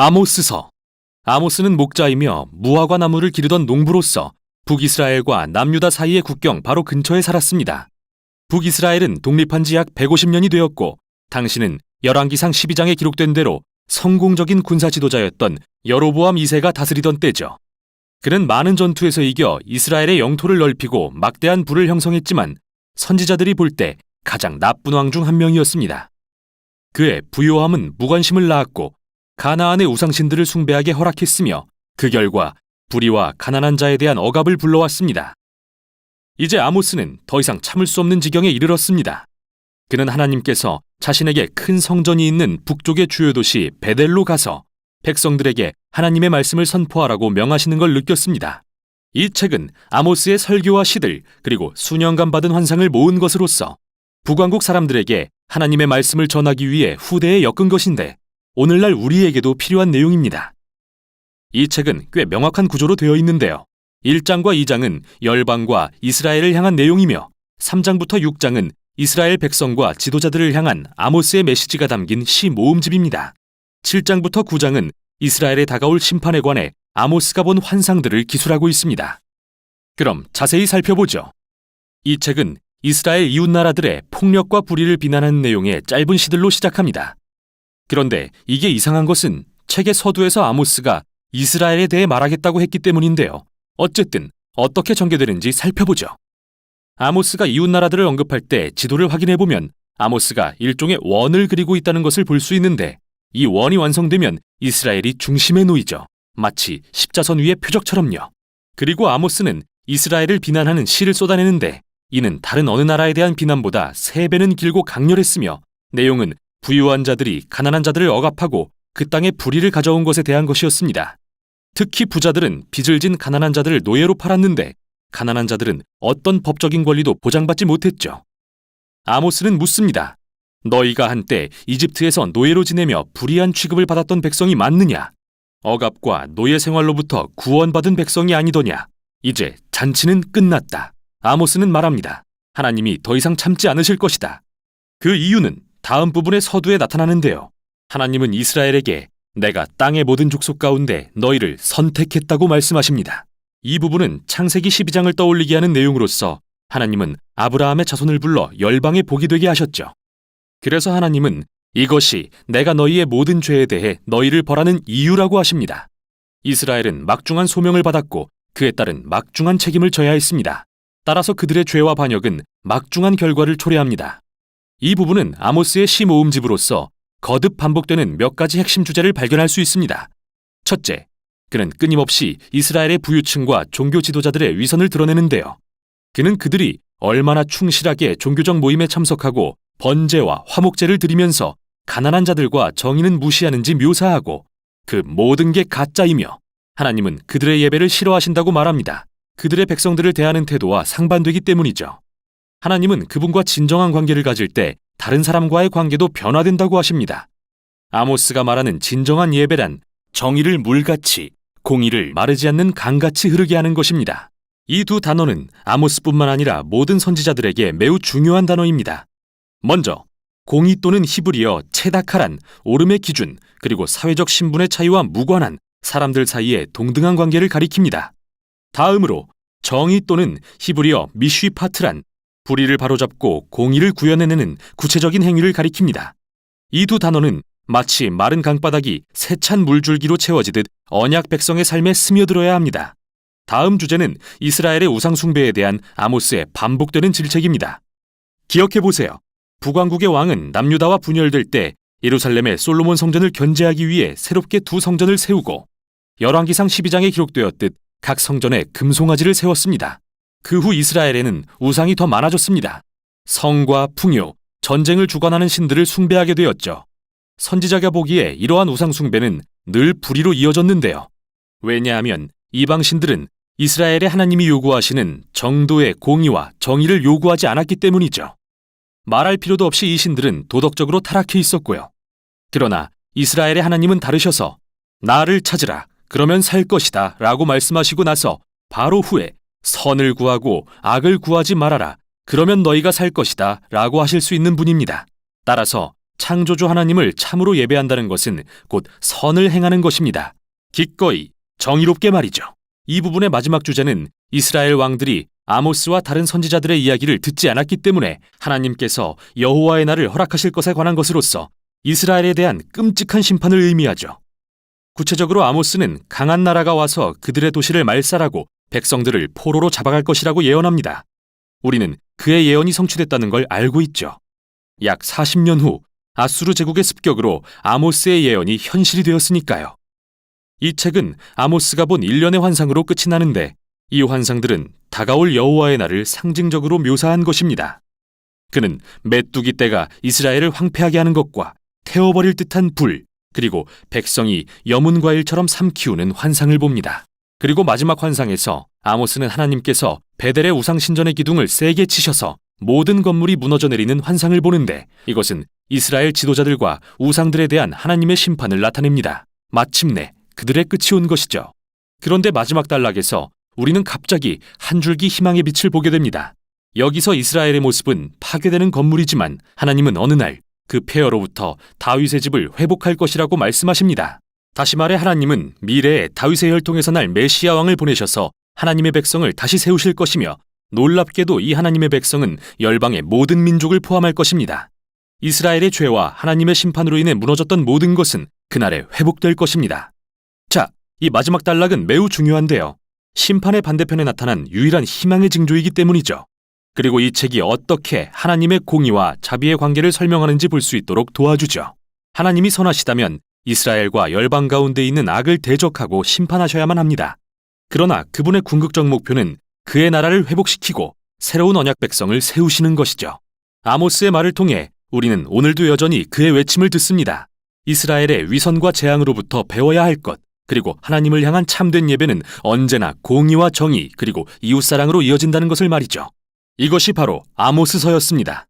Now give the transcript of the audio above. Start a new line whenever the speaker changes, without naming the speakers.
아모스서. 아모스는 목자이며 무화과 나무를 기르던 농부로서 북이스라엘과 남유다 사이의 국경 바로 근처에 살았습니다. 북이스라엘은 독립한 지 약 150년이 되었고 당시는 열왕기상 12장에 기록된 대로 성공적인 군사 지도자였던 여로보암 2세가 다스리던 때죠. 그는 많은 전투에서 이겨 이스라엘의 영토를 넓히고 막대한 부를 형성했지만 선지자들이 볼 때 가장 나쁜 왕 중 한 명이었습니다. 그의 부요함은 무관심을 낳았고 가나안의 우상신들을 숭배하게 허락했으며 그 결과 불의와 가난한 자에 대한 억압을 불러왔습니다. 이제 아모스는 더 이상 참을 수 없는 지경에 이르렀습니다. 그는 하나님께서 자신에게 큰 성전이 있는 북쪽의 주요 도시 베델로 가서 백성들에게 하나님의 말씀을 선포하라고 명하시는 걸 느꼈습니다. 이 책은 아모스의 설교와 시들 그리고 수년간 받은 환상을 모은 것으로서 북왕국 사람들에게 하나님의 말씀을 전하기 위해 후대에 엮은 것인데 오늘날 우리에게도 필요한 내용입니다. 이 책은 꽤 명확한 구조로 되어 있는데요. 1장과 2장은 열방과 이스라엘을 향한 내용이며 3장부터 6장은 이스라엘 백성과 지도자들을 향한 아모스의 메시지가 담긴 시 모음집입니다. 7장부터 9장은 이스라엘에 다가올 심판에 관해 아모스가 본 환상들을 기술하고 있습니다. 그럼 자세히 살펴보죠. 이 책은 이스라엘 이웃나라들의 폭력과 불의를 비난하는 내용의 짧은 시들로 시작합니다. 그런데 이게 이상한 것은 책의 서두에서 아모스가 이스라엘에 대해 말하겠다고 했기 때문인데요. 어쨌든 어떻게 전개되는지 살펴보죠. 아모스가 이웃나라들을 언급할 때 지도를 확인해보면 아모스가 일종의 원을 그리고 있다는 것을 볼 수 있는데 이 원이 완성되면 이스라엘이 중심에 놓이죠. 마치 십자선 위의 표적처럼요. 그리고 아모스는 이스라엘을 비난하는 시를 쏟아내는데 이는 다른 어느 나라에 대한 비난보다 3배는 길고 강렬했으며 내용은 부유한 자들이 가난한 자들을 억압하고 그 땅에 불의를 가져온 것에 대한 것이었습니다. 특히 부자들은 빚을 진 가난한 자들을 노예로 팔았는데 가난한 자들은 어떤 법적인 권리도 보장받지 못했죠. 아모스는 묻습니다. 너희가 한때 이집트에서 노예로 지내며 불의한 취급을 받았던 백성이 맞느냐? 억압과 노예 생활로부터 구원받은 백성이 아니더냐? 이제 잔치는 끝났다. 아모스는 말합니다. 하나님이 더 이상 참지 않으실 것이다. 그 이유는 다음 부분의 서두에 나타나는데요. 하나님은 이스라엘에게 내가 땅의 모든 족속 가운데 너희를 선택했다고 말씀하십니다. 이 부분은 창세기 12장을 떠올리게 하는 내용으로서 하나님은 아브라함의 자손을 불러 열방의 복이 되게 하셨죠. 그래서 하나님은 이것이 내가 너희의 모든 죄에 대해 너희를 벌하는 이유라고 하십니다. 이스라엘은 막중한 소명을 받았고 그에 따른 막중한 책임을 져야 했습니다. 따라서 그들의 죄와 반역은 막중한 결과를 초래합니다. 이 부분은 아모스의 시 모음집으로서 거듭 반복되는 몇 가지 핵심 주제를 발견할 수 있습니다. 첫째, 그는 끊임없이 이스라엘의 부유층과 종교 지도자들의 위선을 드러내는데요. 그는 그들이 얼마나 충실하게 종교적 모임에 참석하고 번제와 화목제를 드리면서 가난한 자들과 정의는 무시하는지 묘사하고 그 모든 게 가짜이며 하나님은 그들의 예배를 싫어하신다고 말합니다. 그들의 백성들을 대하는 태도와 상반되기 때문이죠. 하나님은 그분과 진정한 관계를 가질 때 다른 사람과의 관계도 변화된다고 하십니다. 아모스가 말하는 진정한 예배란 정의를 물같이, 공의를 마르지 않는 강같이 흐르게 하는 것입니다. 이 두 단어는 아모스뿐만 아니라 모든 선지자들에게 매우 중요한 단어입니다. 먼저 공의 또는 히브리어 체다카란 오름의 기준 그리고 사회적 신분의 차이와 무관한 사람들 사이의 동등한 관계를 가리킵니다. 다음으로 정의 또는 히브리어 미쉬파트란 불의를 바로잡고 공의를 구현해내는 구체적인 행위를 가리킵니다. 이 두 단어는 마치 마른 강바닥이 세찬 물줄기로 채워지듯 언약 백성의 삶에 스며들어야 합니다. 다음 주제는 이스라엘의 우상 숭배에 대한 아모스의 반복되는 질책입니다. 기억해보세요. 북왕국의 왕은 남유다와 분열될 때 예루살렘의 솔로몬 성전을 견제하기 위해 새롭게 두 성전을 세우고 열왕기상 12장에 기록되었듯 각 성전에 금송아지를 세웠습니다. 그 후 이스라엘에는 우상이 더 많아졌습니다. 성과 풍요, 전쟁을 주관하는 신들을 숭배하게 되었죠. 선지자가 보기에 이러한 우상 숭배는 늘 불의로 이어졌는데요. 왜냐하면 이방 신들은 이스라엘의 하나님이 요구하시는 정도의 공의와 정의를 요구하지 않았기 때문이죠. 말할 필요도 없이 이 신들은 도덕적으로 타락해 있었고요. 그러나 이스라엘의 하나님은 다르셔서 나를 찾으라, 그러면 살 것이다 라고 말씀하시고 나서 바로 후에 선을 구하고 악을 구하지 말아라, 그러면 너희가 살 것이다 라고 하실 수 있는 분입니다. 따라서 창조주 하나님을 참으로 예배한다는 것은 곧 선을 행하는 것입니다. 기꺼이, 정의롭게 말이죠. 이 부분의 마지막 주제는 이스라엘 왕들이 아모스와 다른 선지자들의 이야기를 듣지 않았기 때문에 하나님께서 여호와의 날을 허락하실 것에 관한 것으로서 이스라엘에 대한 끔찍한 심판을 의미하죠. 구체적으로 아모스는 강한 나라가 와서 그들의 도시를 말살하고 백성들을 포로로 잡아갈 것이라고 예언합니다. 우리는 그의 예언이 성취됐다는 걸 알고 있죠. 약 40년 후 아수르 제국의 습격으로 아모스의 예언이 현실이 되었으니까요. 이 책은 아모스가 본 일련의 환상으로 끝이 나는데 이 환상들은 다가올 여호와의 날을 상징적으로 묘사한 것입니다. 그는 메뚜기 떼가 이스라엘을 황폐하게 하는 것과 태워버릴 듯한 불, 그리고 백성이 여문 과일처럼 삼키우는 환상을 봅니다. 그리고 마지막 환상에서 아모스는 하나님께서 베델의 우상 신전의 기둥을 세게 치셔서 모든 건물이 무너져 내리는 환상을 보는데 이것은 이스라엘 지도자들과 우상들에 대한 하나님의 심판을 나타냅니다. 마침내 그들의 끝이 온 것이죠. 그런데 마지막 단락에서 우리는 갑자기 한 줄기 희망의 빛을 보게 됩니다. 여기서 이스라엘의 모습은 파괴되는 건물이지만 하나님은 어느 날 그 폐허로부터 다윗의 집을 회복할 것이라고 말씀하십니다. 다시 말해 하나님은 미래에 다윗의 혈통에서 날 메시아 왕을 보내셔서 하나님의 백성을 다시 세우실 것이며 놀랍게도 이 하나님의 백성은 열방의 모든 민족을 포함할 것입니다. 이스라엘의 죄와 하나님의 심판으로 인해 무너졌던 모든 것은 그날에 회복될 것입니다. 자, 이 마지막 단락은 매우 중요한데요. 심판의 반대편에 나타난 유일한 희망의 징조이기 때문이죠. 그리고 이 책이 어떻게 하나님의 공의와 자비의 관계를 설명하는지 볼 수 있도록 도와주죠. 하나님이 선하시다면 이스라엘과 열방 가운데 있는 악을 대적하고 심판하셔야만 합니다. 그러나 그분의 궁극적 목표는 그의 나라를 회복시키고 새로운 언약 백성을 세우시는 것이죠. 아모스의 말을 통해 우리는 오늘도 여전히 그의 외침을 듣습니다. 이스라엘의 위선과 재앙으로부터 배워야 할 것, 그리고 하나님을 향한 참된 예배는 언제나 공의와 정의 그리고 이웃사랑으로 이어진다는 것을 말이죠. 이것이 바로 아모스서였습니다.